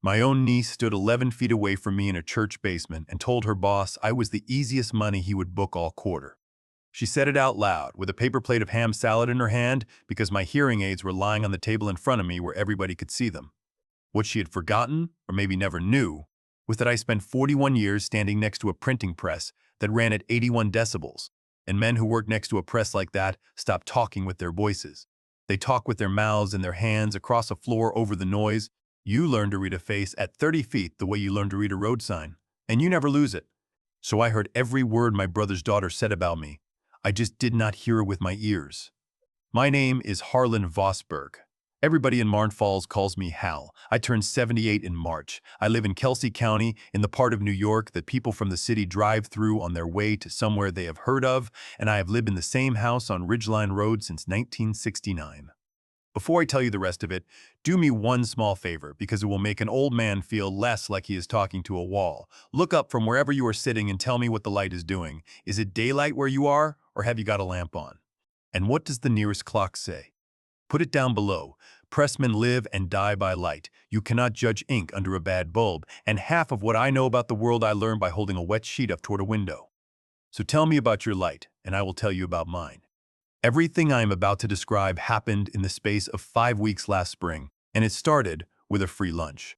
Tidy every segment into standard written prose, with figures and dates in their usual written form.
My own niece stood 11 feet away from me in a church basement and told her boss I was the easiest money he would book all quarter. She said it out loud, with a paper plate of ham salad in her hand, because my hearing aids were lying on the table in front of me where everybody could see them. What she had forgotten, or maybe never knew, was that I spent 41 years standing next to a printing press that ran at 81 decibels, and men who work next to a press like that stop talking with their voices. They talk with their mouths and their hands across a floor over the noise. You learn to read a face at 30 feet the way you learn to read a road sign, and you never lose it. So I heard every word my brother's daughter said about me. I just did not hear it with my ears. My name is Hal Vosburgh. Everybody in Marne Falls calls me Hal. I turned 78 in March. I live in Kelsey County, in the part of New York that people from the city drive through on their way to somewhere they have heard of, and I have lived in the same house on Ridgeline Road since 1969. Before I tell you the rest of it, do me one small favor, because it will make an old man feel less like he is talking to a wall. Look up from wherever you are sitting and tell me what the light is doing. Is it daylight where you are, or have you got a lamp on? And what does the nearest clock say? Put it down below. Pressmen live and die by light. You cannot judge ink under a bad bulb, and half of what I know about the world I learned by holding a wet sheet up toward a window. So tell me about your light, and I will tell you about mine. Everything I am about to describe happened in the space of 5 weeks last spring, and it started with a free lunch.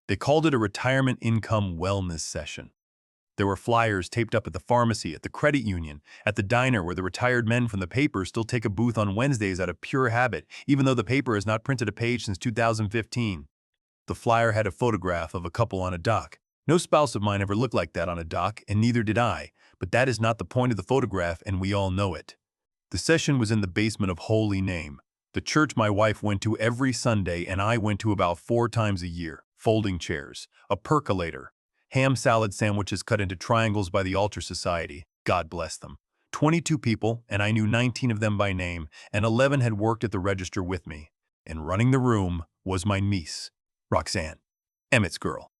They called it a retirement income wellness session. There were flyers taped up at the pharmacy, at the credit union, at the diner where the retired men from the paper still take a booth on Wednesdays out of pure habit, even though the paper has not printed a page since 2015. The flyer had a photograph of a couple on a dock. No spouse of mine ever looked like that on a dock, and neither did I, but that is not the point of the photograph, and we all know it. The session was in the basement of Holy Name, the church my wife went to every Sunday and I went to about 4 times a year. Folding chairs, a percolator, ham salad sandwiches cut into triangles by the Altar Society, God bless them. 22 people, and I knew 19 of them by name, and 11 had worked at the register with me. And running the room was my niece, Roxanne, Emmett's girl.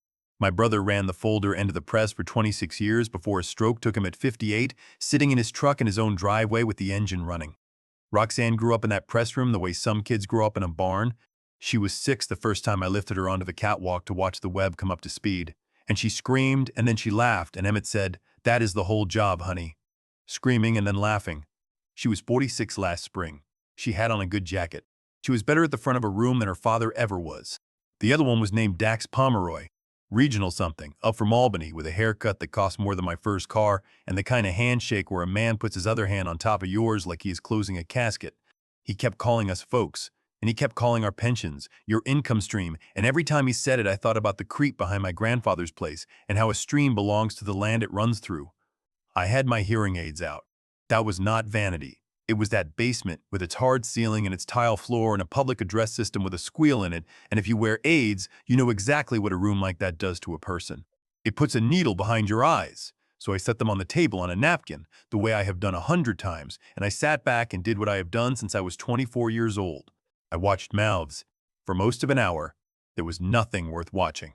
My brother ran the folder end of the press for 26 years before a stroke took him at 58, sitting in his truck in his own driveway with the engine running. Roxanne grew up in that press room the way some kids grow up in a barn. She was 6 the first time I lifted her onto the catwalk to watch the web come up to speed. And she screamed, and then she laughed, and Emmett said, "That is the whole job, honey." Screaming and then laughing. She was 46 last spring. She had on a good jacket. She was better at the front of her room than her father ever was. The other one was named Dax Pomeroy. Regional something, up from Albany, with a haircut that cost more than my first car, and the kind of handshake where a man puts his other hand on top of yours like he is closing a casket. He kept calling us folks, and he kept calling our pensions, your income stream, and every time he said it I thought about the creek behind my grandfather's place and how a stream belongs to the land it runs through. I had my hearing aids out. That was not vanity. It was that basement with its hard ceiling and its tile floor and a public address system with a squeal in it, and if you wear aids, you know exactly what a room like that does to a person. It puts a needle behind your eyes. So I set them on the table on a napkin, the way I have done 100 times, and I sat back and did what I have done since I was 24 years old. I watched mouths. For most of an hour, there was nothing worth watching.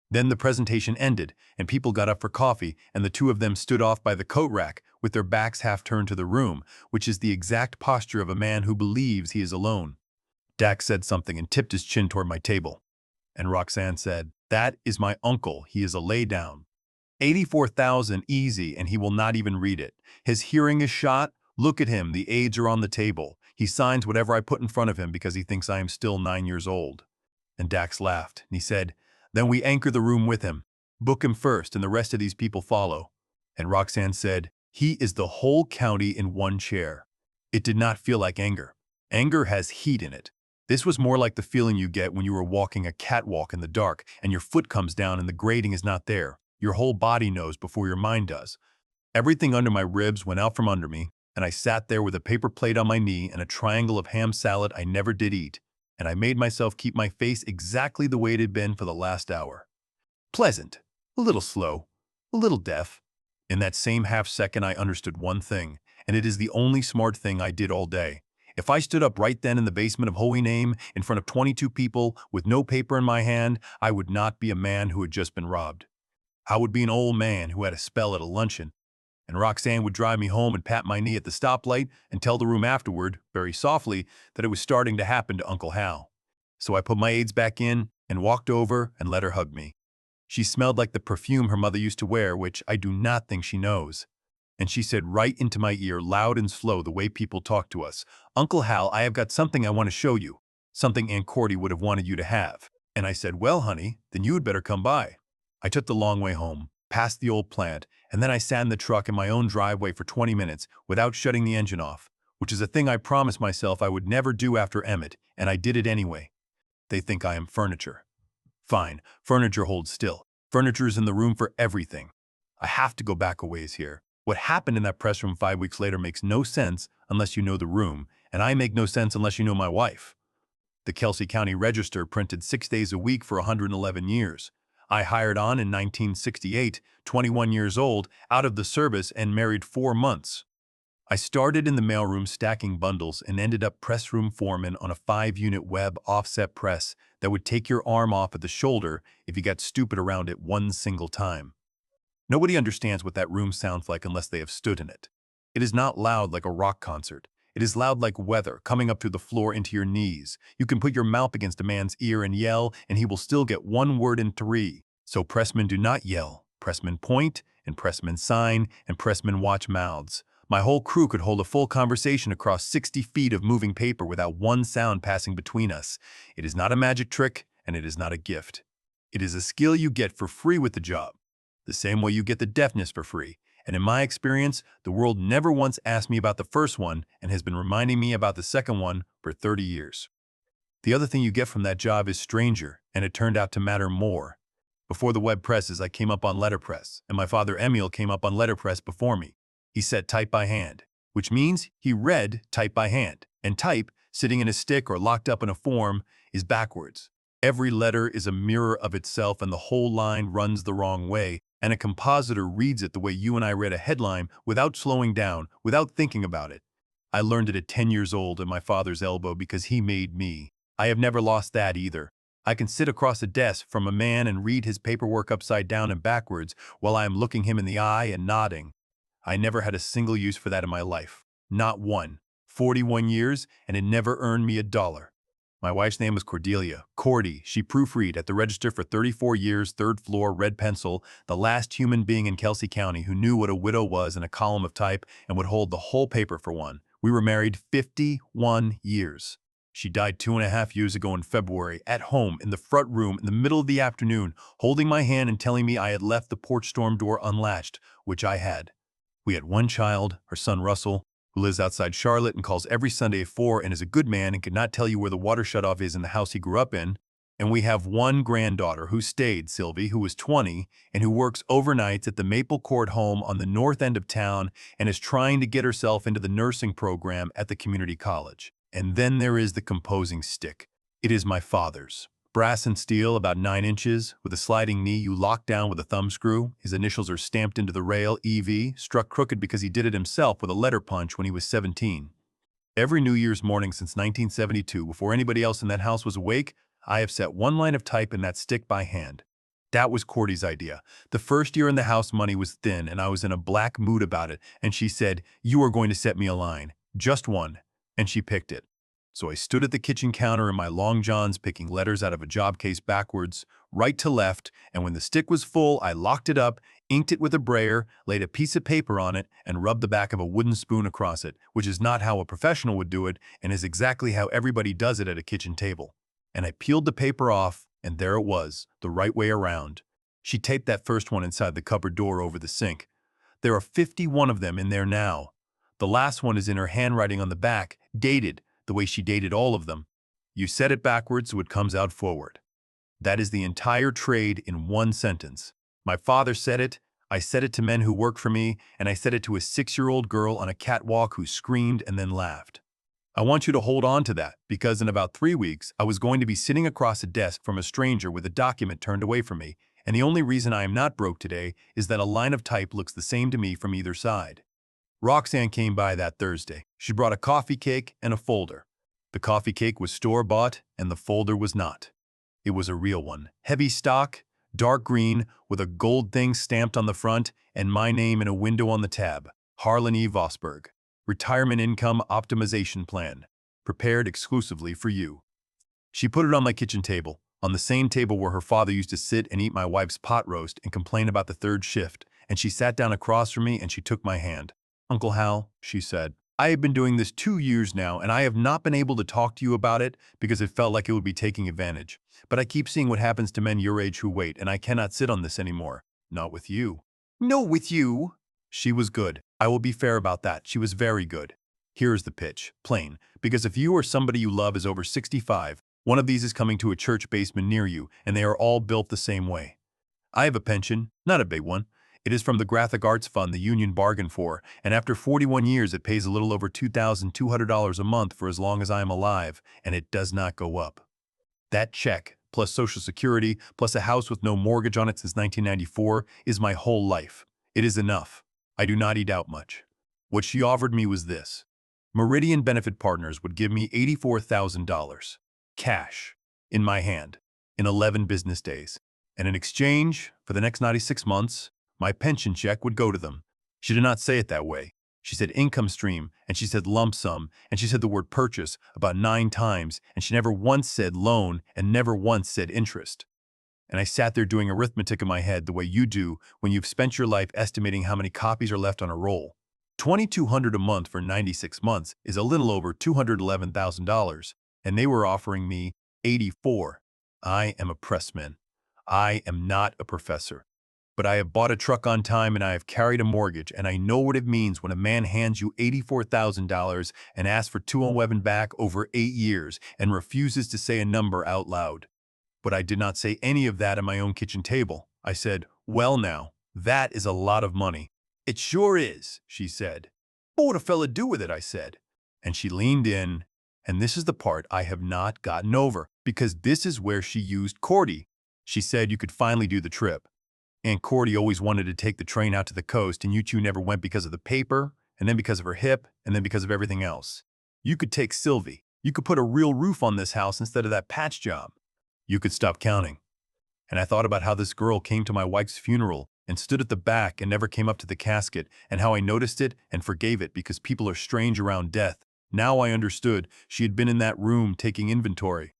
Then the presentation ended, and people got up for coffee, and the two of them stood off by the coat rack, with their backs half turned to the room, which is the exact posture of a man who believes he is alone. Dax said something and tipped his chin toward my table. And Roxanne said, "That is my uncle. He is a laydown. 84,000 easy, and he will not even read it. His hearing is shot. Look at him. The aids are on the table. He signs whatever I put in front of him because he thinks I am still 9 years old." And Dax laughed, and he said, "Then we anchor the room with him. Book him first, and the rest of these people follow." And Roxanne said, "He is the whole county in one chair." It did not feel like anger. Anger has heat in it. This was more like the feeling you get when you are walking a catwalk in the dark, and your foot comes down and the grating is not there. Your whole body knows before your mind does. Everything under my ribs went out from under me, and I sat there with a paper plate on my knee and a triangle of ham salad I never did eat, and I made myself keep my face exactly the way it had been for the last hour. Pleasant, a little slow, a little deaf. In that same half-second I understood one thing, and it is the only smart thing I did all day. If I stood up right then in the basement of Holy Name, in front of 22 people, with no paper in my hand, I would not be a man who had just been robbed. I would be an old man who had a spell at a luncheon, and Roxanne would drive me home and pat my knee at the stoplight and tell the room afterward, very softly, that it was starting to happen to Uncle Hal. So I put my aids back in, and walked over and let her hug me. She smelled like the perfume her mother used to wear, which I do not think she knows. And she said right into my ear, loud and slow, the way people talk to us, "Uncle Hal, I have got something I want to show you. Something Aunt Cordy would have wanted you to have." And I said, "Well, honey, then you had better come by." I took the long way home, past the old plant, and then I sat in the truck in my own driveway for 20 minutes without shutting the engine off, which is a thing I promised myself I would never do after Emmett, and I did it anyway. They think I am furniture. Fine, furniture holds still. Furniture is in the room for everything. I have to go back a ways here. What happened in that press room 5 weeks later makes no sense unless you know the room, and I make no sense unless you know my wife. The Kelsey County Register printed 6 days a week for 111 years. I hired on in 1968, 21 years old, out of the service and married 4 months. I started in the mailroom stacking bundles and ended up press room foreman on a 5-unit web offset press that would take your arm off at the shoulder if you got stupid around it one single time. Nobody understands what that room sounds like unless they have stood in it. It is not loud like a rock concert. It is loud like weather coming up through the floor into your knees. You can put your mouth against a man's ear and yell, and he will still get 1 word in 3. So pressmen do not yell. Pressmen point, and pressmen sign, and pressmen watch mouths. My whole crew could hold a full conversation across 60 feet of moving paper without one sound passing between us. It is not a magic trick, and it is not a gift. It is a skill you get for free with the job, the same way you get the deafness for free. And in my experience, the world never once asked me about the first one and has been reminding me about the second one for 30 years. The other thing you get from that job is stranger, and it turned out to matter more. Before the web presses, I came up on letterpress, and my father Emil came up on letterpress before me. He said type by hand, which means he read type by hand, and type, sitting in a stick or locked up in a form, is backwards. Every letter is a mirror of itself, and the whole line runs the wrong way, and a compositor reads it the way you and I read a headline without slowing down, without thinking about it. I learned it at 10 years old at my father's elbow because he made me. I have never lost that either. I can sit across a desk from a man and read his paperwork upside down and backwards while I am looking him in the eye and nodding. I never had a single use for that in my life. Not one. 41 years, and it never earned me $1. My wife's name was Cordelia. Cordy. She proofread at the register for 34 years, 3rd floor, red pencil, the last human being in Kelsey County who knew what a widow was in a column of type and would hold the whole paper for one. We were married 51 years. She died 2.5 years ago in February, at home, in the front room, in the middle of the afternoon, holding my hand and telling me I had left the porch storm door unlatched, which I had. We had one child, our son Russell, who lives outside Charlotte and calls every Sunday at 4 and is a good man and could not tell you where the water shutoff is in the house he grew up in. And we have one granddaughter who stayed, Sylvie, who was 20, and who works overnights at the Maple Court home on the north end of town and is trying to get herself into the nursing program at the community college. And then there is the composing stick. It is my father's. Brass and steel, about 9 inches, with a sliding knee you lock down with a thumb screw. His initials are stamped into the rail, EV, struck crooked because he did it himself with a letter punch when he was 17. Every New Year's morning since 1972, before anybody else in that house was awake, I have set one line of type in that stick by hand. That was Cordy's idea. The first year in the house money was thin and I was in a black mood about it, and she said, "You are going to set me a line. Just one." And she picked it. So I stood at the kitchen counter in my long johns picking letters out of a job case backwards, right to left, and when the stick was full, I locked it up, inked it with a brayer, laid a piece of paper on it, and rubbed the back of a wooden spoon across it, which is not how a professional would do it and is exactly how everybody does it at a kitchen table. And I peeled the paper off, and there it was, the right way around. She taped that first one inside the cupboard door over the sink. There are 51 of them in there now. The last one is in her handwriting on the back, dated, the way she dated all of them. You set it backwards so it comes out forward. That is the entire trade in one sentence. My father said it, I said it to men who worked for me, and I said it to a 6-year-old girl on a catwalk who screamed and then laughed. I want you to hold on to that, because in about 3 weeks, I was going to be sitting across a desk from a stranger with a document turned away from me, and the only reason I am not broke today is that a line of type looks the same to me from either side. Roxanne came by that Thursday. She brought a coffee cake and a folder. The coffee cake was store-bought, and the folder was not. It was a real one. Heavy stock, dark green, with a gold thing stamped on the front, and my name in a window on the tab. Hal Vosburgh. Retirement Income Optimization Plan. Prepared exclusively for you. She put it on my kitchen table, on the same table where her father used to sit and eat my wife's pot roast and complain about the third shift, and she sat down across from me and she took my hand. "Uncle Hal," she said, "I have been doing this 2 years now, and I have not been able to talk to you about it because it felt like it would be taking advantage. But I keep seeing what happens to men your age who wait, and I cannot sit on this anymore. Not with you." "No, with you." She was good. I will be fair about that. She was very good. Here is the pitch, plain, because if you or somebody you love is over 65, one of these is coming to a church basement near you, and they are all built the same way. I have a pension, not a big one. It is from the Graphic Arts Fund the union bargained for, and after 41 years it pays a little over $2,200 a month for as long as I am alive, and it does not go up. That check, plus Social Security, plus a house with no mortgage on it since 1994, is my whole life. It is enough. I do not eat out much. What she offered me was this. Meridian Benefit Partners would give me $84,000, cash, in my hand, in 11 business days. And in exchange, for the next 96 months, my pension check would go to them. She did not say it that way. She said income stream, and she said lump sum, and she said the word purchase about 9 times, and she never once said loan and never once said interest. And I sat there doing arithmetic in my head the way you do when you've spent your life estimating how many copies are left on a roll. $2,200 a month for 96 months is a little over $211,000, and they were offering me 84. I am a pressman. I am not a professor. But I have bought a truck on time and I have carried a mortgage, and I know what it means when a man hands you $84,000 and asks for 211 back over 8 years and refuses to say a number out loud. But I did not say any of that at my own kitchen table. I said, "Well now, that is a lot of money." "It sure is," she said. "What would a fella do with it?" I said. And she leaned in, and this is the part I have not gotten over, because this is where she used Cordy. She said you could finally do the trip. Aunt Cordy always wanted to take the train out to the coast, and you two never went because of the paper, and then because of her hip, and then because of everything else. You could take Sylvie. You could put a real roof on this house instead of that patch job. You could stop counting. And I thought about how this girl came to my wife's funeral and stood at the back and never came up to the casket, and how I noticed it and forgave it because people are strange around death. Now I understood she had been in that room taking inventory.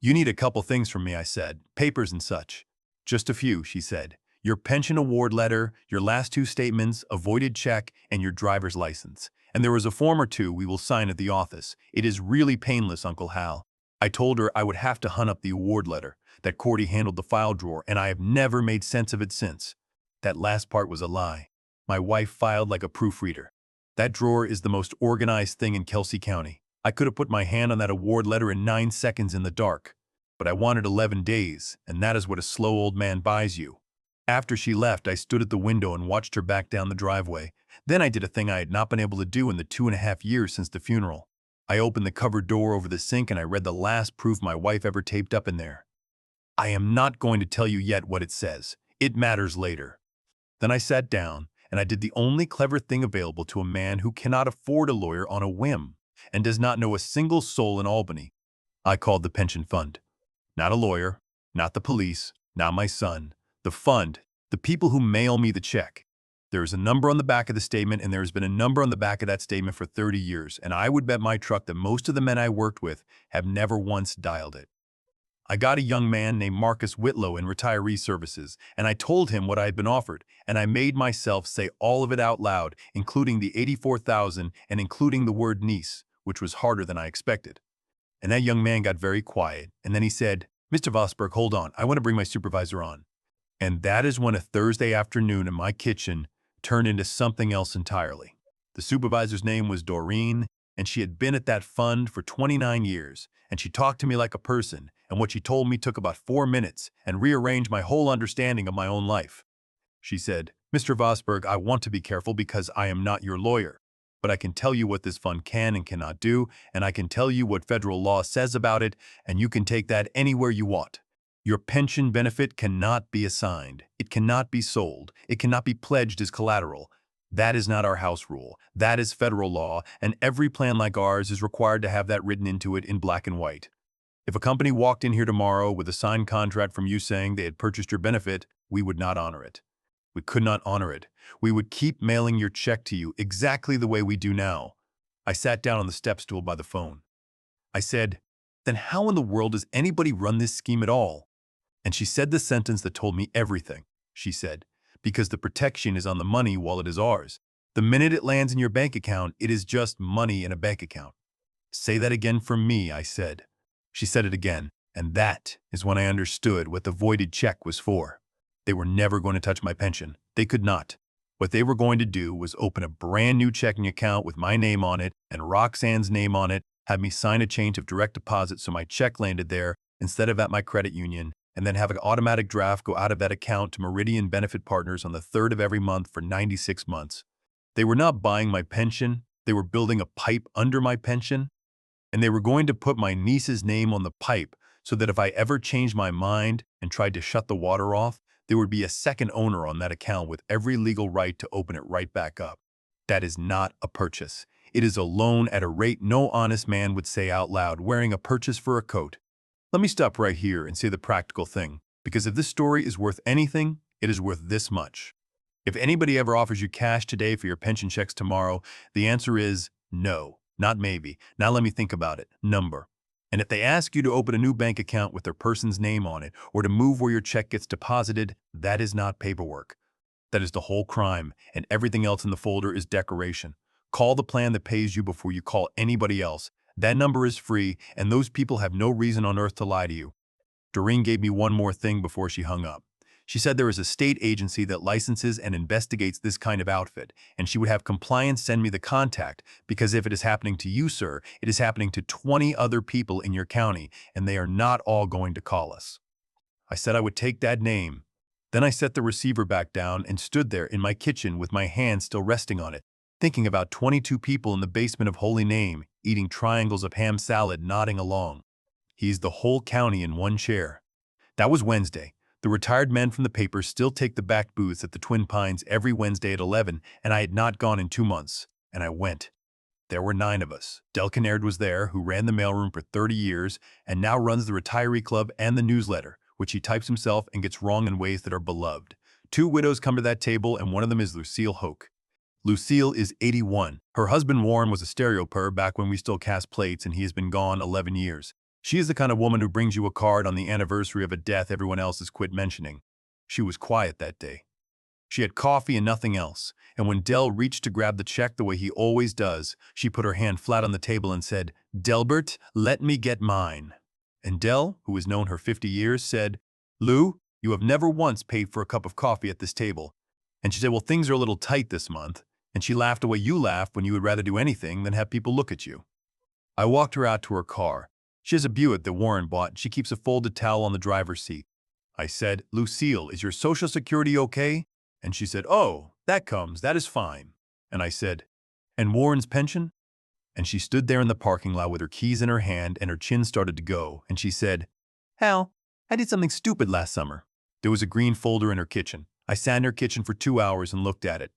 "You need a couple things from me," I said. "Papers and such." "Just a few," she said. "Your pension award letter, your last 2 statements, a voided check, and your driver's license. And there is a form or 2 we will sign at the office. It is really painless, Uncle Hal." I told her I would have to hunt up the award letter, that Cordy handled the file drawer, and I have never made sense of it since. That last part was a lie. My wife filed like a proofreader. That drawer is the most organized thing in Kelsey County. I could have put my hand on that award letter in 9 seconds in the dark. But I wanted 11 days, and that is what a slow old man buys you. After she left, I stood at the window and watched her back down the driveway. Then I did a thing I had not been able to do in the 2.5 years since the funeral. I opened the cupboard door over the sink and I read the last proof my wife ever taped up in there. I am not going to tell you yet what it says. It matters later. Then I sat down and I did the only clever thing available to a man who cannot afford a lawyer on a whim and does not know a single soul in Albany. I called the pension fund. Not a lawyer, not the police, not my son. The fund, the people who mail me the check. There is a number on the back of the statement, and there has been a number on the back of that statement for 30 years, and I would bet my truck that most of the men I worked with have never once dialed it. I got a young man named Marcus Whitlow in retiree services, and I told him what I had been offered, and I made myself say all of it out loud, including the 84,000 and including the word niece, which was harder than I expected. And that young man got very quiet, and then he said, "Mr. Vosburgh, hold on, I want to bring my supervisor on." And that is when a Thursday afternoon in my kitchen turned into something else entirely. The supervisor's name was Doreen, and she had been at that fund for 29 years, and she talked to me like a person, and what she told me took about 4 minutes and rearranged my whole understanding of my own life. She said, "Mr. Vosburgh, I want to be careful because I am not your lawyer, but I can tell you what this fund can and cannot do, and I can tell you what federal law says about it, and you can take that anywhere you want. Your pension benefit cannot be assigned. It cannot be sold. It cannot be pledged as collateral. That is not our house rule. That is federal law, and every plan like ours is required to have that written into it in black and white. If a company walked in here tomorrow with a signed contract from you saying they had purchased your benefit, we would not honor it. We could not honor it. We would keep mailing your check to you exactly the way we do now." I sat down on the step stool by the phone. I said, then how in the world does anybody run this scheme at all? And she said the sentence that told me everything. She said, because the protection is on the money while it is ours. The minute it lands in your bank account, it is just money in a bank account. Say that again for me, I said. She said it again, and that is when I understood what the voided check was for. They were never going to touch my pension. They could not. What they were going to do was open a brand new checking account with my name on it and Roxanne's name on it, have me sign a change of direct deposit so my check landed there instead of at my credit union, and then have an automatic draft go out of that account to Meridian Benefit Partners on the 3rd of every month for 96 months. They were not buying my pension, they were building a pipe under my pension, and they were going to put my niece's name on the pipe so that if I ever changed my mind and tried to shut the water off, there would be a second owner on that account with every legal right to open it right back up. That is not a purchase. It is a loan at a rate no honest man would say out loud, wearing a purchase for a coat. Let me stop right here and say the practical thing, because if this story is worth anything, it is worth this much. If anybody ever offers you cash today for your pension checks tomorrow, the answer is no, not maybe. Now let me think about it. Number. And if they ask you to open a new bank account with their person's name on it or to move where your check gets deposited, that is not paperwork. That is the whole crime, and everything else in the folder is decoration. Call the plan that pays you before you call anybody else. That number is free, and those people have no reason on earth to lie to you. Doreen gave me one more thing before she hung up. She said there is a state agency that licenses and investigates this kind of outfit, and she would have compliance send me the contact, because if it is happening to you, sir, it is happening to 20 other people in your county, and they are not all going to call us. I said I would take that name. Then I set the receiver back down and stood there in my kitchen with my hand still resting on it, thinking about 22 people in the basement of Holy Name, eating triangles of ham salad, nodding along. He's the whole county in one chair. That was Wednesday. The retired men from the paper still take the back booths at the Twin Pines every Wednesday at 11, and I had not gone in 2 months, and I went. There were 9 of us. Del Kinnaird was there, who ran the mailroom for 30 years and now runs the retiree club and the newsletter, which he types himself and gets wrong in ways that are beloved. 2 widows come to that table, and one of them is Lucille Hoke. Lucille is 81. Her husband Warren was a stereoper back when we still cast plates, and he has been gone 11 years. She is the kind of woman who brings you a card on the anniversary of a death everyone else has quit mentioning. She was quiet that day. She had coffee and nothing else, and when Del reached to grab the check the way he always does, she put her hand flat on the table and said, "Delbert, let me get mine." And Del, who has known her 50 years, said, "Lou, you have never once paid for a cup of coffee at this table." And she said, "Well, things are a little tight this month." And she laughed the way you laugh when you would rather do anything than have people look at you. I walked her out to her car. She has a Buick that Warren bought, and she keeps a folded towel on the driver's seat. I said, "Lucille, is your Social Security okay?" And she said, "Oh, that is fine." And I said, "And Warren's pension?" And she stood there in the parking lot with her keys in her hand, and her chin started to go, and she said, "Hal, I did something stupid last summer." There was a green folder in her kitchen. I sat in her kitchen for 2 hours and looked at it.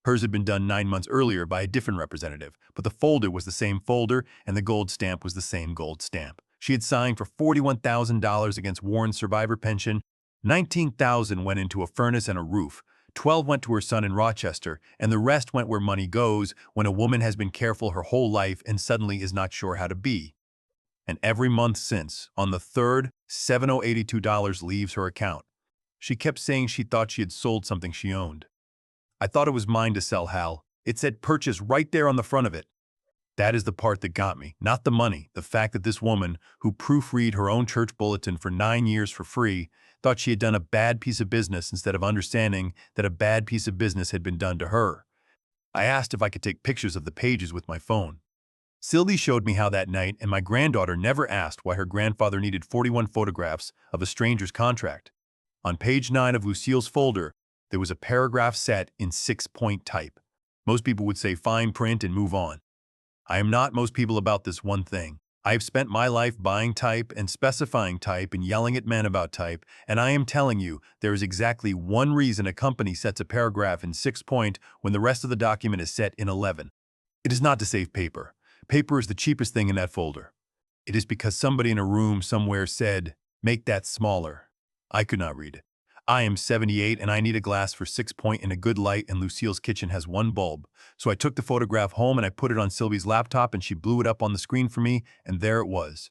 Hers had been done 9 months earlier by a different representative, but the folder was the same folder, and the gold stamp was the same gold stamp. She had signed for $41,000 against Warren's survivor pension. $19,000 went into a furnace and a roof. 12 went to her son in Rochester, and the rest went where money goes when a woman has been careful her whole life and suddenly is not sure how to be. And every month since, on the 3rd, $782 leaves her account. She kept saying she thought she had sold something she owned. I thought it was mine to sell, Hal. It said purchase right there on the front of it. That is the part that got me, not the money. The fact that this woman, who proofread her own church bulletin for 9 years for free, thought she had done a bad piece of business instead of understanding that a bad piece of business had been done to her. I asked if I could take pictures of the pages with my phone. Sylvie showed me how that night, and my granddaughter never asked why her grandfather needed 41 photographs of a stranger's contract. On page 9 of Lucille's folder, there was a paragraph set in 6-point type. Most people would say fine print and move on. I am not most people about this one thing. I have spent my life buying type and specifying type and yelling at men about type, and I am telling you, there is exactly one reason a company sets a paragraph in 6-point when the rest of the document is set in 11. It is not to save paper. Paper is the cheapest thing in that folder. It is because somebody in a room somewhere said, "Make that smaller." I could not read it. I am 78 and I need a glass for 6-point in a good light, and Lucille's kitchen has 1 bulb. So I took the photograph home and I put it on Sylvie's laptop, and she blew it up on the screen for me, and there it was.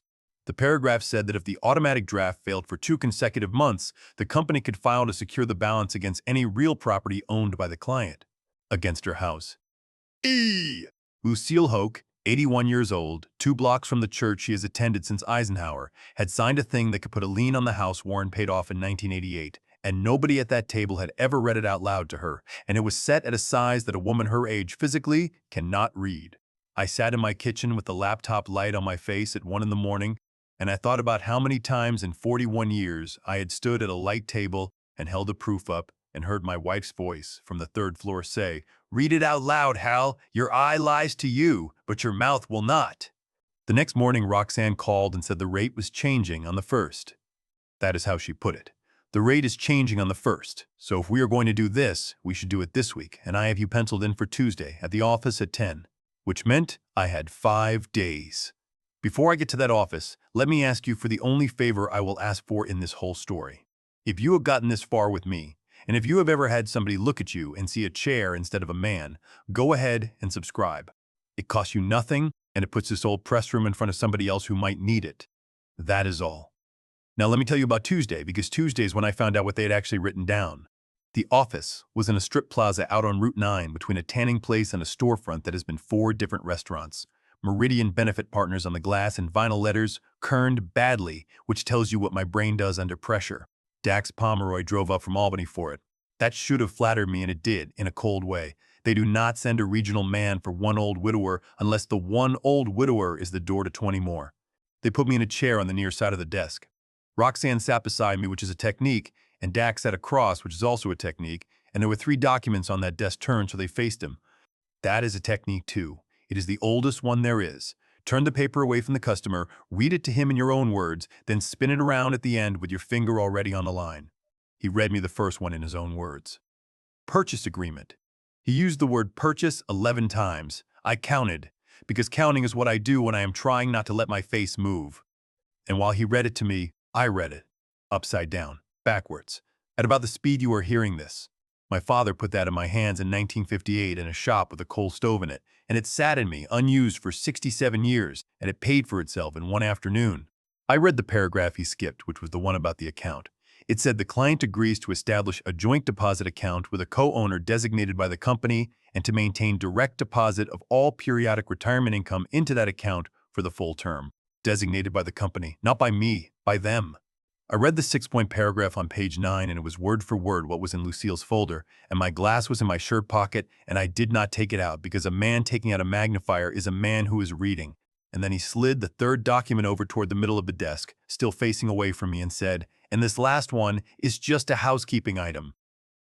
The paragraph said that if the automatic draft failed for 2 consecutive months, the company could file to secure the balance against any real property owned by the client. Against her house. Lucille Hoke, 81 years old, 2 blocks from the church she has attended since Eisenhower, had signed a thing that could put a lien on the house Warren paid off in 1988, and nobody at that table had ever read it out loud to her, and it was set at a size that a woman her age physically cannot read. I sat in my kitchen with the laptop light on my face at 1 in the morning, and I thought about how many times in 41 years I had stood at a light table and held a proof up and heard my wife's voice from the 3rd floor say, "Read it out loud, Hal. Your eye lies to you, but your mouth will not." The next morning, Roxanne called and said the rate was changing on the 1st. That is how she put it. The rate is changing on the 1st, so if we are going to do this, we should do it this week, and I have you penciled in for Tuesday at the office at 10, which meant I had 5 days. Before I get to that office, let me ask you for the only favor I will ask for in this whole story. If you have gotten this far with me, and if you have ever had somebody look at you and see a chair instead of a man, go ahead and subscribe. It costs you nothing, and it puts this old press room in front of somebody else who might need it. That is all. Now let me tell you about Tuesday, because Tuesday is when I found out what they had actually written down. The office was in a strip plaza out on Route 9 between a tanning place and a storefront that has been 4 different restaurants. Meridian Benefit Partners on the glass and vinyl letters, kerned badly, which tells you what my brain does under pressure. Dax Pomeroy drove up from Albany for it. That should have flattered me, and it did, in a cold way. They do not send a regional man for one old widower unless the one old widower is the door to 20 more. They put me in a chair on the near side of the desk. Roxanne sat beside me, which is a technique, and Dax sat across, which is also a technique, and there were 3 documents on that desk turned so they faced him. That is a technique too. It is the oldest one there is. Turn the paper away from the customer, read it to him in your own words, then spin it around at the end with your finger already on the line. He read me the first one in his own words. Purchase agreement. He used the word purchase 11 times. I counted, because counting is what I do when I am trying not to let my face move. And while he read it to me, I read it. Upside down, backwards, at about the speed you are hearing this. My father put that in my hands in 1958 in a shop with a coal stove in it, and it sat in me, unused for 67 years, and it paid for itself in one afternoon. I read the paragraph he skipped, which was the one about the account. It said the client agrees to establish a joint deposit account with a co-owner designated by the company and to maintain direct deposit of all periodic retirement income into that account for the full term. Designated by the company, not by me, by them. I read the 6-point paragraph on page 9, and it was word for word what was in Lucille's folder, and my glass was in my shirt pocket, and I did not take it out because a man taking out a magnifier is a man who is reading. And then he slid the 3rd document over toward the middle of the desk, still facing away from me, and said, "And this last one is just a housekeeping item.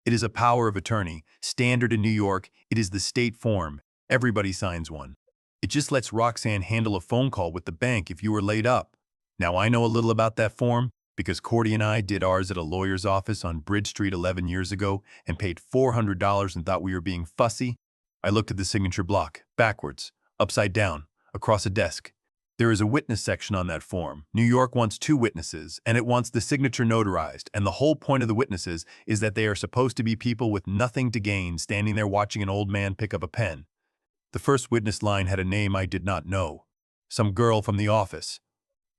It is a power of attorney, standard in New York. It is the state form. Everybody signs one. It just lets Roxanne handle a phone call with the bank if you were laid up. Now I know a little about that form, because Cordy and I did ours at a lawyer's office on Bridge Street 11 years ago and paid $400 and thought we were being fussy. I looked at the signature block, backwards, upside down, across a desk. There is a witness section on that form. New York wants 2 witnesses, and it wants the signature notarized, and the whole point of the witnesses is that they are supposed to be people with nothing to gain standing there watching an old man pick up a pen. The first witness line had a name I did not know. Some girl from the office.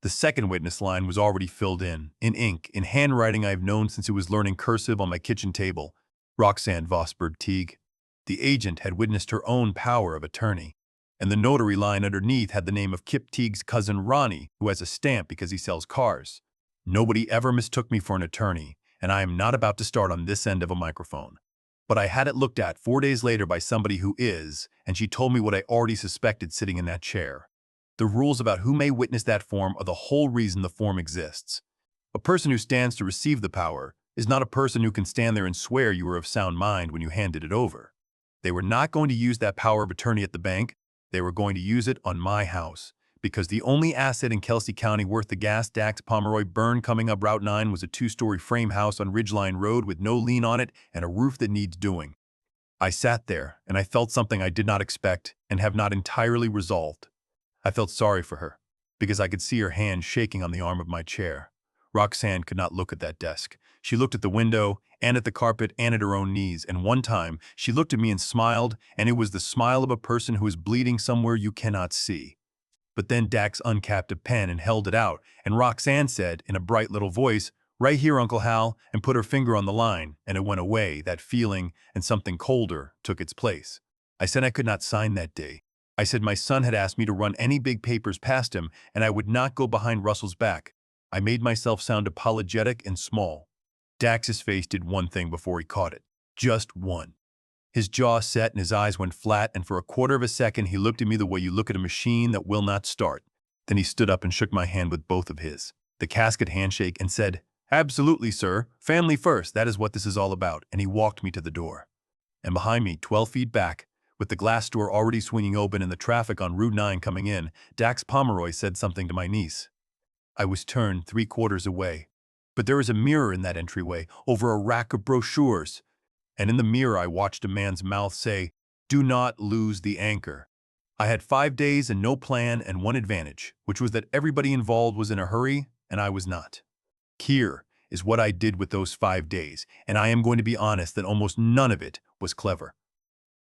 The second witness line was already filled in ink, in handwriting I have known since it was learning cursive on my kitchen table. Roxanne Vosburgh Teague. The agent had witnessed her own power of attorney, and the notary line underneath had the name of Kip Teague's cousin Ronnie, who has a stamp because he sells cars. Nobody ever mistook me for an attorney, and I am not about to start on this end of a microphone. But I had it looked at 4 days later by somebody who is, and she told me what I already suspected sitting in that chair. The rules about who may witness that form are the whole reason the form exists. A person who stands to receive the power is not a person who can stand there and swear you were of sound mind when you handed it over. They were not going to use that power of attorney at the bank. They were going to use it on my house, because the only asset in Kelsey County worth the gas Dax Pomeroy burned coming up Route 9 was a 2-story frame house on Ridgeline Road with no lien on it and a roof that needs doing. I sat there, and I felt something I did not expect and have not entirely resolved. I felt sorry for her, because I could see her hand shaking on the arm of my chair. Roxanne could not look at that desk. She looked at the window, and at the carpet, and at her own knees, and one time she looked at me and smiled, and it was the smile of a person who is bleeding somewhere you cannot see. But then Dax uncapped a pen and held it out, and Roxanne said, in a bright little voice, "Right here, Uncle Hal," and put her finger on the line, and it went away, that feeling, and something colder took its place. I said I could not sign that day. I said my son had asked me to run any big papers past him, and I would not go behind Russell's back. I made myself sound apologetic and small. Dax's face did one thing before he caught it. Just one. His jaw set and his eyes went flat, and for a quarter of a second he looked at me the way you look at a machine that will not start. Then he stood up and shook my hand with both of his, the casket handshake, and said, "Absolutely, sir. Family first, that is what this is all about," and he walked me to the door. And behind me, 12 feet back, with the glass door already swinging open and the traffic on Route 9 coming in, Dax Pomeroy said something to my niece. I was turned 3/4 away. But there was a mirror in that entryway, over a rack of brochures. And in the mirror I watched a man's mouth say, "Do not lose the anchor." I had 5 days and no plan, and one advantage, which was that everybody involved was in a hurry, and I was not. Here is what I did with those 5 days, and I am going to be honest that almost none of it was clever.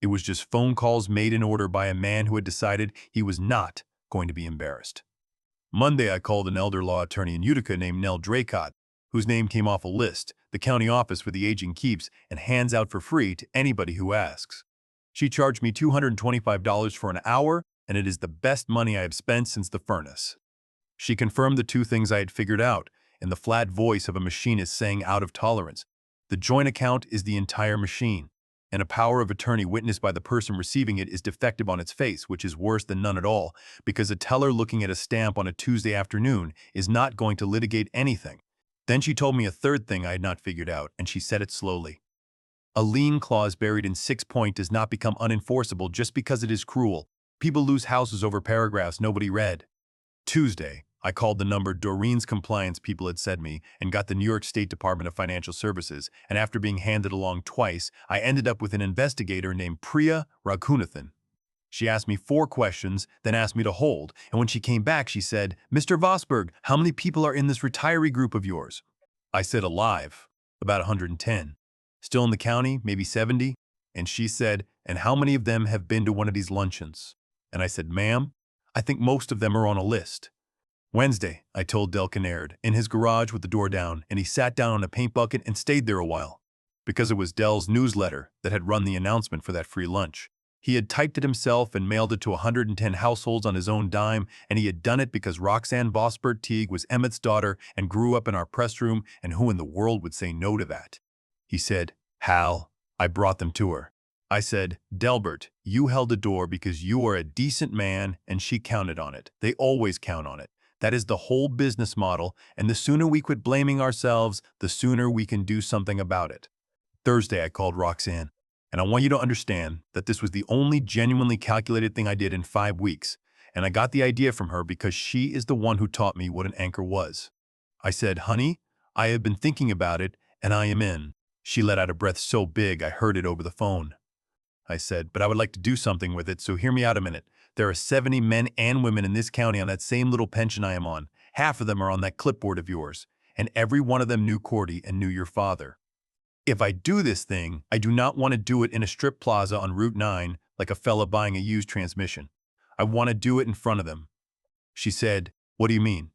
It was just phone calls made in order by a man who had decided he was not going to be embarrassed. Monday I called an elder law attorney in Utica named Nell Draycott, whose name came off a list the county office where the agent keeps and hands out for free to anybody who asks. She charged me $225 for an hour, and it is the best money I have spent since the furnace. She confirmed the two things I had figured out, in the flat voice of a machinist saying out of tolerance. The joint account is the entire machine, and a power of attorney witnessed by the person receiving it is defective on its face, which is worse than none at all, because a teller looking at a stamp on a Tuesday afternoon is not going to litigate anything. Then she told me a third thing I had not figured out, and she said it slowly. A lien clause buried in 6-point does not become unenforceable just because it is cruel. People lose houses over paragraphs nobody read. Tuesday, I called the number Doreen's compliance people had sent me and got the New York State Department of Financial Services, and after being handed along twice, I ended up with an investigator named Priya Raghunathan. She asked me 4 questions, then asked me to hold, and when she came back, she said, "Mr. Vosburgh, how many people are in this retiree group of yours?" I said alive, about 110. Still in the county, maybe 70. And she said, "And how many of them have been to one of these luncheons?" And I said, "Ma'am, I think most of them are on a list." Wednesday, I told Del Kinnaird, in his garage with the door down, and he sat down on a paint bucket and stayed there a while, because it was Del's newsletter that had run the announcement for that free lunch. He had typed it himself and mailed it to 110 households on his own dime, and he had done it because Roxanne Vosburgh Teague was Emmett's daughter and grew up in our press room, and who in the world would say no to that? He said, "Hal, I brought them to her." I said, "Delbert, you held the door because you are a decent man, and she counted on it. They always count on it. That is the whole business model, and the sooner we quit blaming ourselves, the sooner we can do something about it." Thursday, I called Roxanne. And I want you to understand that this was the only genuinely calculated thing I did in 5 weeks, and I got the idea from her because she is the one who taught me what an anchor was. I said, "Honey, I have been thinking about it, and I am in." She let out a breath so big I heard it over the phone. I said, "But I would like to do something with it, so hear me out a minute. There are 70 men and women in this county on that same little pension I am on. Half of them are on that clipboard of yours, and every one of them knew Cordy and knew your father. If I do this thing, I do not want to do it in a strip plaza on Route 9 like a fella buying a used transmission. I want to do it in front of them." She said, "What do you mean?"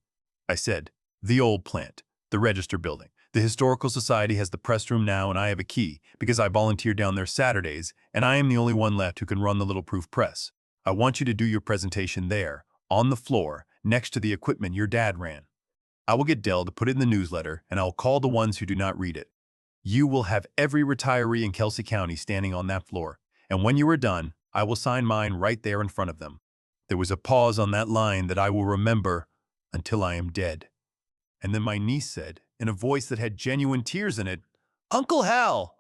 I said, "The old plant, the Register building. The Historical Society has the press room now, and I have a key because I volunteer down there Saturdays, and I am the only one left who can run the little proof press. I want you to do your presentation there, on the floor, next to the equipment your dad ran. I will get Del to put it in the newsletter, and I will call the ones who do not read it. You will have every retiree in Kelsey County standing on that floor, and when you are done, I will sign mine right there in front of them." There was a pause on that line that I will remember until I am dead. And then my niece said, in a voice that had genuine tears in it, "Uncle Hal,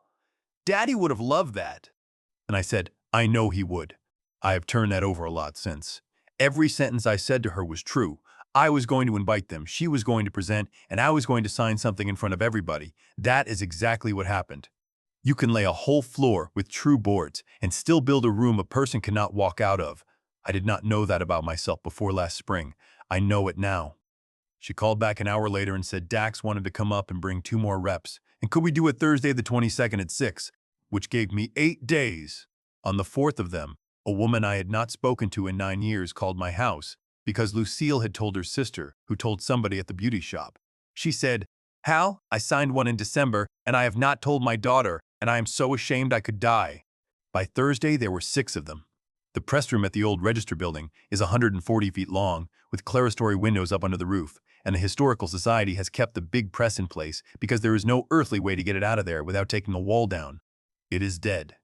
Daddy would have loved that." And I said, "I know he would." I have turned that over a lot since. Every sentence I said to her was true. I was going to invite them, she was going to present, and I was going to sign something in front of everybody. That is exactly what happened. You can lay a whole floor with true boards and still build a room a person cannot walk out of. I did not know that about myself before last spring. I know it now. She called back an hour later and said Dax wanted to come up and bring 2 more reps, and could we do it Thursday the 22nd at 6, which gave me 8 days. On the 4th of them, a woman I had not spoken to in 9 years called my house because Lucille had told her sister, who told somebody at the beauty shop. She said, "Hal, I signed one in December, and I have not told my daughter, and I am so ashamed I could die." By Thursday, there were 6 of them. The press room at the old Register building is 140 feet long, with clerestory windows up under the roof, and the Historical Society has kept the big press in place because there is no earthly way to get it out of there without taking the wall down. It is dead.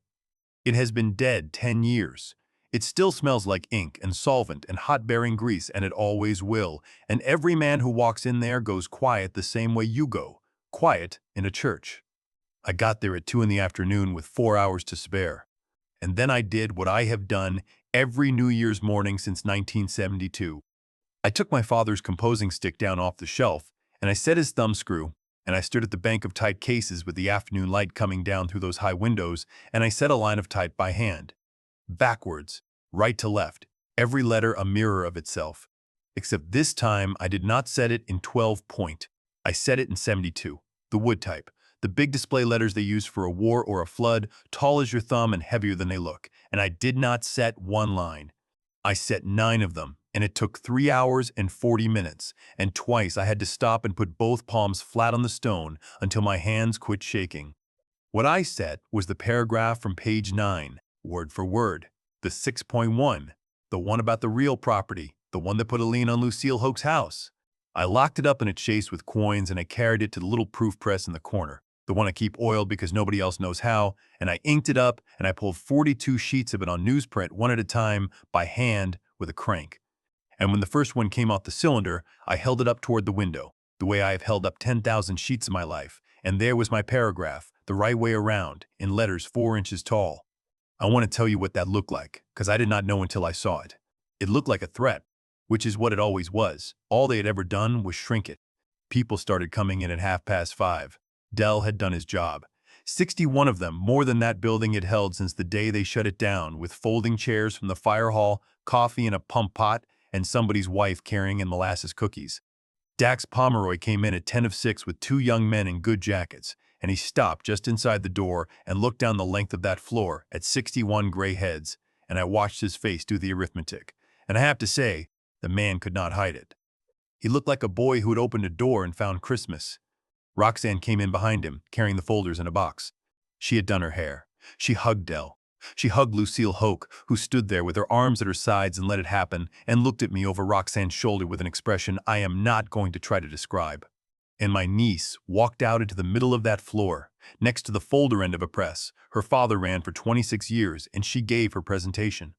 It has been dead 10 years. It still smells like ink and solvent and hot-bearing grease, and it always will, and every man who walks in there goes quiet the same way you go, quiet in a church. I got there at 2 in the afternoon with 4 hours to spare. And then I did what I have done every New Year's morning since 1972. I took my father's composing stick down off the shelf, and I set his thumbscrew, and I stood at the bank of type cases with the afternoon light coming down through those high windows, and I set a line of type by hand. Backwards, right to left, every letter a mirror of itself. Except this time I did not set it in 12-point. I set it in 72, the wood type. The big display letters they use for a war or a flood, tall as your thumb and heavier than they look. And I did not set one line. I set 9 of them, and it took 3 hours and 40 minutes, and twice I had to stop and put both palms flat on the stone until my hands quit shaking. What I set was the paragraph from page 9, word for word, the 6.1, the one about the real property, the one that put a lien on Lucille Hoke's house. I locked it up in a chase with coins, and I carried it to the little proof press in the corner, the one I keep oiled because nobody else knows how, and I inked it up, and I pulled 42 sheets of it on newsprint one at a time by hand with a crank. And when the first one came off the cylinder, I held it up toward the window, the way I have held up 10,000 sheets in my life, and there was my paragraph, the right way around, in letters 4 inches tall. I want to tell you what that looked like, because I did not know until I saw it. It looked like a threat, which is what it always was. All they had ever done was shrink it. People started coming in at 5:30. Dell had done his job. 61 of them, more than that building had held since the day they shut it down, with folding chairs from the fire hall, coffee in a pump pot, and somebody's wife carrying in molasses cookies. Dax Pomeroy came in at 10 of 6 with 2 young men in good jackets, and he stopped just inside the door and looked down the length of that floor at 61 gray heads, and I watched his face do the arithmetic. And I have to say, the man could not hide it. He looked like a boy who had opened a door and found Christmas. Roxanne came in behind him, carrying the folders in a box. She had done her hair. She hugged Dell. She hugged Lucille Hoke, who stood there with her arms at her sides and let it happen, and looked at me over Roxanne's shoulder with an expression I am not going to try to describe. And my niece walked out into the middle of that floor, next to the folder end of a press. Her father ran for 26 years, and she gave her presentation.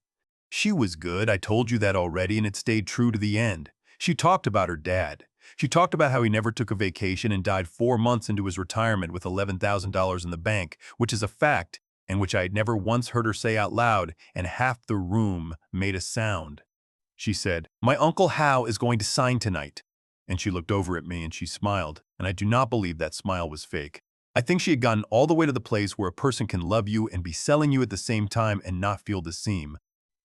She was good, I told you that already, and it stayed true to the end. She talked about her dad. She talked about how he never took a vacation and died 4 months into his retirement with $11,000 in the bank, which is a fact, and which I had never once heard her say out loud, and half the room made a sound. She said, "My Uncle Hal is going to sign tonight." And she looked over at me and she smiled, and I do not believe that smile was fake. I think she had gotten all the way to the place where a person can love you and be selling you at the same time and not feel the seam.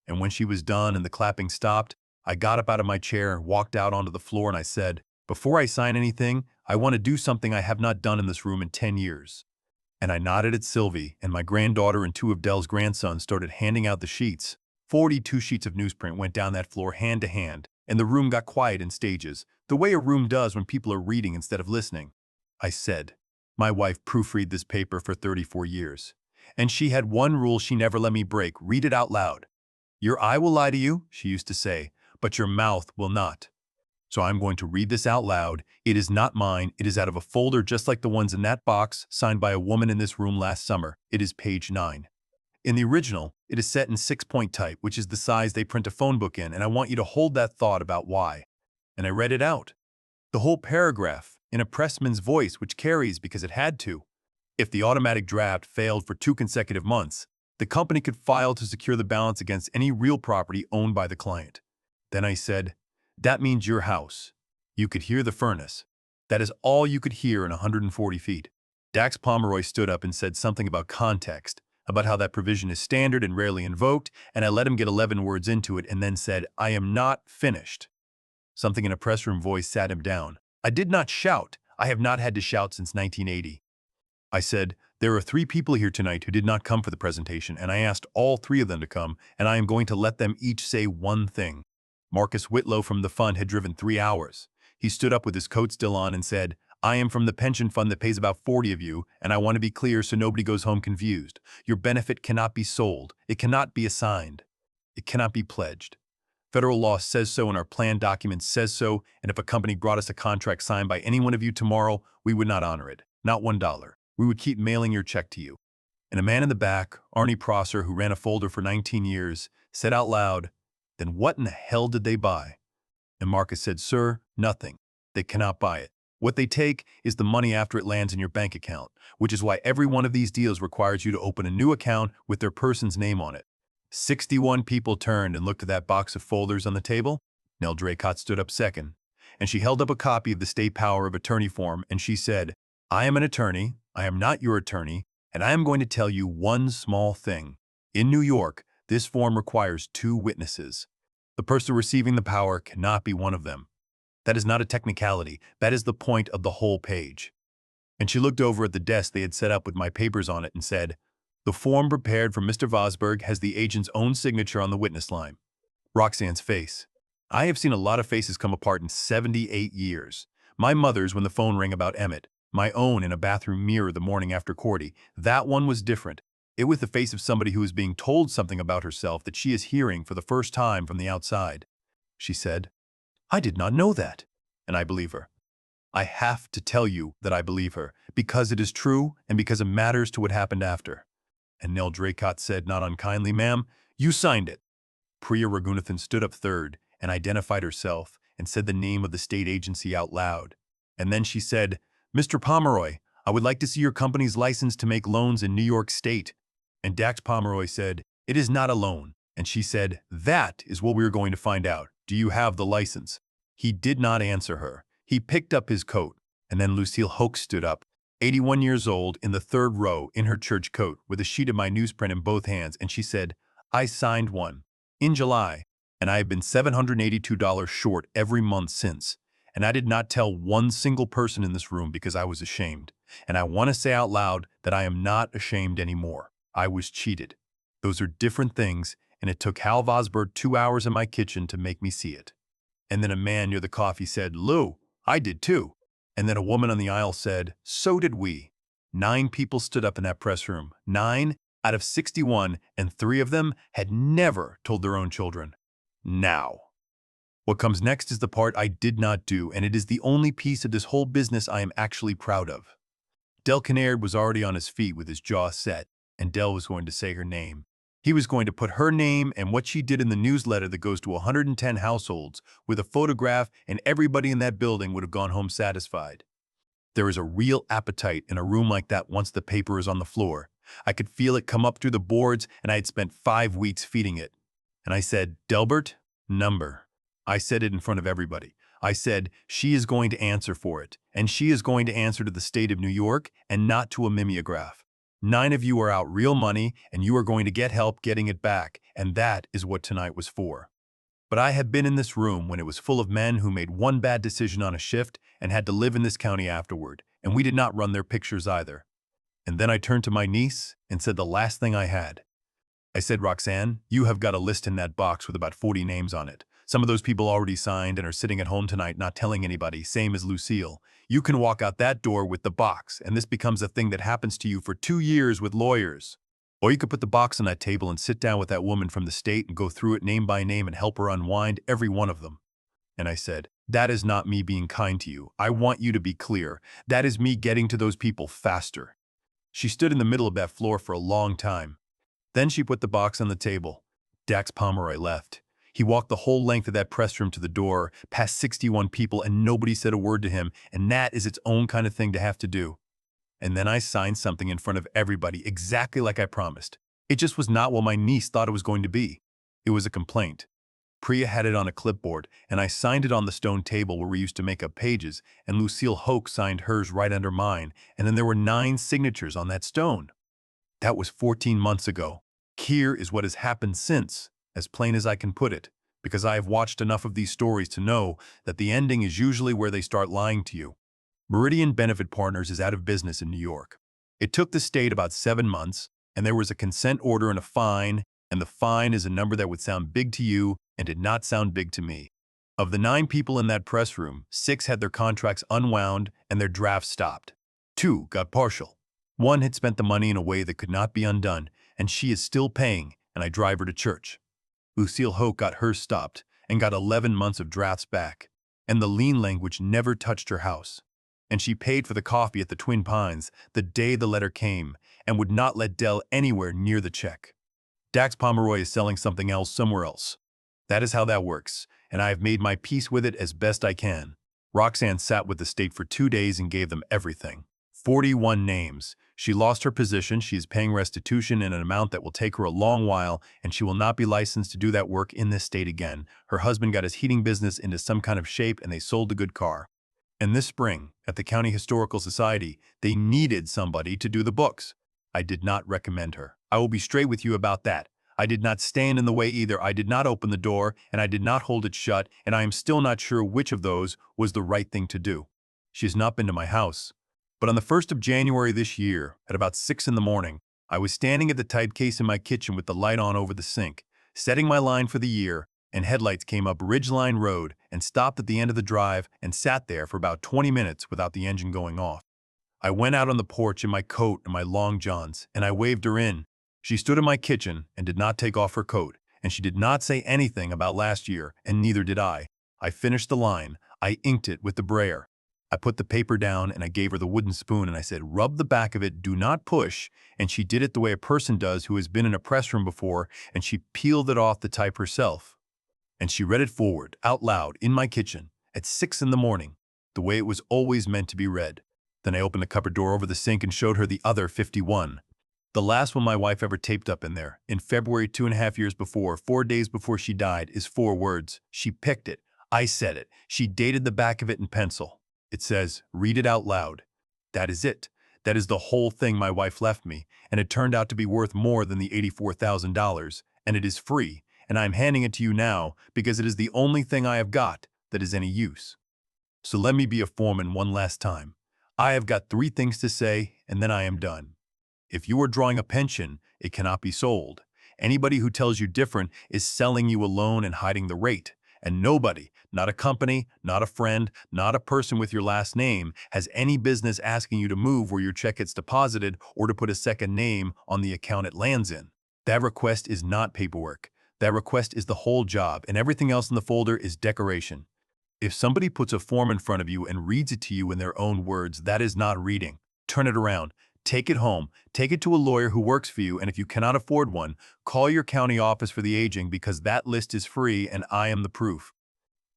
And when she was done and the clapping stopped, I got up out of my chair and walked out onto the floor, and I said, "Before I sign anything, I want to do something I have not done in this room in 10 years. And I nodded at Sylvie, and my granddaughter and 2 of Dell's grandsons started handing out the sheets. 42 sheets of newsprint went down that floor hand to hand, and the room got quiet in stages, the way a room does when people are reading instead of listening. I said, "My wife proofread this paper for 34 years, and she had one rule she never let me break: read it out loud. Your eye will lie to you," she used to say, "but your mouth will not. So I'm going to read this out loud. It is not mine. It is out of a folder just like the ones in that box, signed by a woman in this room last summer. It is page 9. In the original, it is set in 6-point type, which is the size they print a phone book in, and I want you to hold that thought about why." And I read it out. The whole paragraph, in a pressman's voice, which carries because it had to. If the automatic draft failed for 2 consecutive months, the company could file to secure the balance against any real property owned by the client. Then I said, "That means your house. You could hear the furnace. That is all you could hear in 140 feet. Dax Pomeroy stood up and said something about context, about how that provision is standard and rarely invoked, and I let him get 11 words into it and then said, "I am not finished." Something in a press room voice sat him down. I did not shout. I have not had to shout since 1980. I said, "There are 3 people here tonight who did not come for the presentation, and I asked all 3 of them to come, and I am going to let them each say one thing. Marcus Whitlow from the fund had driven 3 hours. He stood up with his coat still on and said, "I am from the pension fund that pays about 40 of you, and I want to be clear so nobody goes home confused. Your benefit cannot be sold. It cannot be assigned. It cannot be pledged. Federal law says so and our plan document says so, and if a company brought us a contract signed by any one of you tomorrow, we would not honor it. Not $1. We would keep mailing your check to you." And a man in the back, Arnie Prosser, who ran a folder for 19 years, said out loud, "Then what in the hell did they buy?" And Marcus said, "Sir, nothing. They cannot buy it. What they take is the money after it lands in your bank account, which is why every one of these deals requires you to open a new account with their person's name on it." 61 people turned and looked at that box of folders on the table. Nell Draycott stood up second, and she held up a copy of the State Power of Attorney form, and she said, "I am an attorney. I am not your attorney, and I am going to tell you one small thing. In New York, this form requires 2 witnesses. The person receiving the power cannot be one of them. That is not a technicality. That is the point of the whole page." And she looked over at the desk they had set up with my papers on it and said, "The form prepared for Mr. Vosburgh has the agent's own signature on the witness line." Roxanne's face. I have seen a lot of faces come apart in 78 years. My mother's when the phone rang about Emmett. My own in a bathroom mirror the morning after Cordy. That one was different. It was the face of somebody who is being told something about herself that she is hearing for the first time from the outside. She said, "I did not know that." And I believe her. I have to tell you that I believe her, because it is true and because it matters to what happened after. And Nell Draycott said, not unkindly, "Ma'am, you signed it." Priya Raghunathan stood up third and identified herself and said the name of the state agency out loud. And then she said, "Mr. Pomeroy, I would like to see your company's license to make loans in New York State." And Dax Pomeroy said, "It is not a loan." And she said, "That is what we are going to find out. Do you have the license?" He did not answer her. He picked up his coat, and then Lucille Hoke stood up, 81 years old, in the 3rd row, in her church coat, with a sheet of my newsprint in both hands, and she said, "I signed one in July, and I have been $782 short every month since. And I did not tell one single person in this room because I was ashamed. And I want to say out loud that I am not ashamed anymore. I was cheated. Those are different things, and it took Hal Vosburgh 2 hours in my kitchen to make me see it." And then a man near the coffee said, "Lou, I did too." And then a woman on the aisle said, "So did we." 9 people stood up in that press room. 9 out of 61, and 3 of them had never told their own children. Now, what comes next is the part I did not do, and it is the only piece of this whole business I am actually proud of. Del Kinnaird was already on his feet with his jaw set, and Del was going to say her name. He was going to put her name and what she did in the newsletter that goes to 110 households with a photograph, and everybody in that building would have gone home satisfied. There is a real appetite in a room like that once the paper is on the floor. I could feel it come up through the boards, and I had spent 5 weeks feeding it. And I said, "Delbert, number." I said it in front of everybody. I said, "She is going to answer for it, and she is going to answer to the state of New York and not to a mimeograph. 9 of you are out real money, and you are going to get help getting it back, and that is what tonight was for." But I had been in this room when it was full of men who made one bad decision on a shift and had to live in this county afterward, and we did not run their pictures either. And then I turned to my niece and said the last thing I had. I said, "Roxanne, you have got a list in that box with about 40 names on it. Some of those people already signed and are sitting at home tonight not telling anybody, same as Lucille. You can walk out that door with the box, and this becomes a thing that happens to you for 2 years with lawyers. Or you could put the box on that table and sit down with that woman from the state and go through it name by name and help her unwind every one of them." And I said, "That is not me being kind to you. I want you to be clear. That is me getting to those people faster." She stood in the middle of that floor for a long time. Then she put the box on the table. Dax Pomeroy left. He walked the whole length of that press room to the door, past 61 people, and nobody said a word to him, and that is its own kind of thing to have to do. And then I signed something in front of everybody, exactly like I promised. It just was not what my niece thought it was going to be. It was a complaint. Priya had it on a clipboard, and I signed it on the stone table where we used to make up pages, and Lucille Hoke signed hers right under mine, and then there were 9 signatures on that stone. That was 14 months ago. Here is what has happened since, as plain as I can put it, because I have watched enough of these stories to know that the ending is usually where they start lying to you. Meridian Benefit Partners is out of business in New York. It took the state about 7 months, and there was a consent order and a fine, and the fine is a number that would sound big to you, and did not sound big to me. Of the 9 people in that press room, 6 had their contracts unwound and their drafts stopped. 2 got partial. 1 had spent the money in a way that could not be undone, and she is still paying, and I drive her to church. Lucille Hoke got hers stopped and got 11 months of drafts back, and the lien language never touched her house. And she paid for the coffee at the Twin Pines the day the letter came and would not let Dell anywhere near the check. Dax Pomeroy is selling something else somewhere else. That is how that works, and I have made my peace with it as best I can. Roxanne sat with the state for 2 days and gave them everything. 41 names. She lost her position, she is paying restitution in an amount that will take her a long while, and she will not be licensed to do that work in this state again. Her husband got his heating business into some kind of shape and they sold a good car. And this spring, at the County Historical Society, they needed somebody to do the books. I did not recommend her. I will be straight with you about that. I did not stand in the way either. I did not open the door, and I did not hold it shut, and I am still not sure which of those was the right thing to do. She has not been to my house. But on the 1st of January this year, at about 6 in the morning, I was standing at the typecase in my kitchen with the light on over the sink, setting my line for the year, and headlights came up Ridgeline Road and stopped at the end of the drive and sat there for about 20 minutes without the engine going off. I went out on the porch in my coat and my long johns, and I waved her in. She stood in my kitchen and did not take off her coat, and she did not say anything about last year, and neither did I. I finished the line. I inked it with the brayer. I put the paper down and I gave her the wooden spoon and I said, rub the back of it, do not push, and she did it the way a person does who has been in a press room before, and she peeled it off the type herself. And she read it forward, out loud, in my kitchen, at 6 in the morning, the way it was always meant to be read. Then I opened the cupboard door over the sink and showed her the other 51. The last one my wife ever taped up in there, in February 2.5 years before, 4 days before she died, is 4 words. She picked it. I said it. She dated the back of it in pencil. It says, read it out loud. That is it. That is the whole thing my wife left me, and it turned out to be worth more than the $84,000, and it is free, and I am handing it to you now because it is the only thing I have got that is any use. So let me be a foreman one last time. I have got 3 things to say, and then I am done. If you are drawing a pension, it cannot be sold. Anybody who tells you different is selling you a loan and hiding the rate. And nobody, not a company, not a friend, not a person with your last name, has any business asking you to move where your check gets deposited or to put a second name on the account it lands in. That request is not paperwork. That request is the whole job, and everything else in the folder is decoration. If somebody puts a form in front of you and reads it to you in their own words, that is not reading. Turn it around. Take it home. Take it to a lawyer who works for you, and if you cannot afford one, call your county office for the aging because that list is free and I am the proof.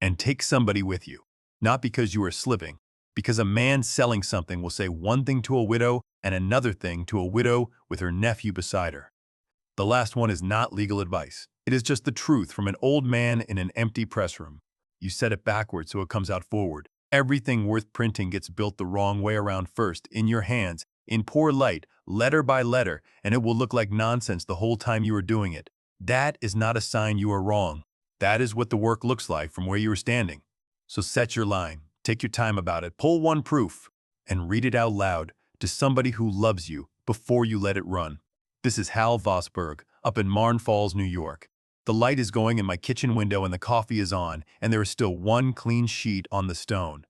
And take somebody with you. Not because you are slipping, because a man selling something will say one thing to a widow and another thing to a widow with her nephew beside her. The last one is not legal advice. It is just the truth from an old man in an empty press room. You set it backwards so it comes out forward. Everything worth printing gets built the wrong way around first, in your hands, in poor light, letter by letter, and it will look like nonsense the whole time you are doing it. That is not a sign you are wrong. That is what the work looks like from where you are standing. So set your line, take your time about it, pull one proof, and read it out loud to somebody who loves you before you let it run. This is Hal Vosburgh, up in Marne Falls, New York. The light is going in my kitchen window and the coffee is on, and there is still one clean sheet on the stone.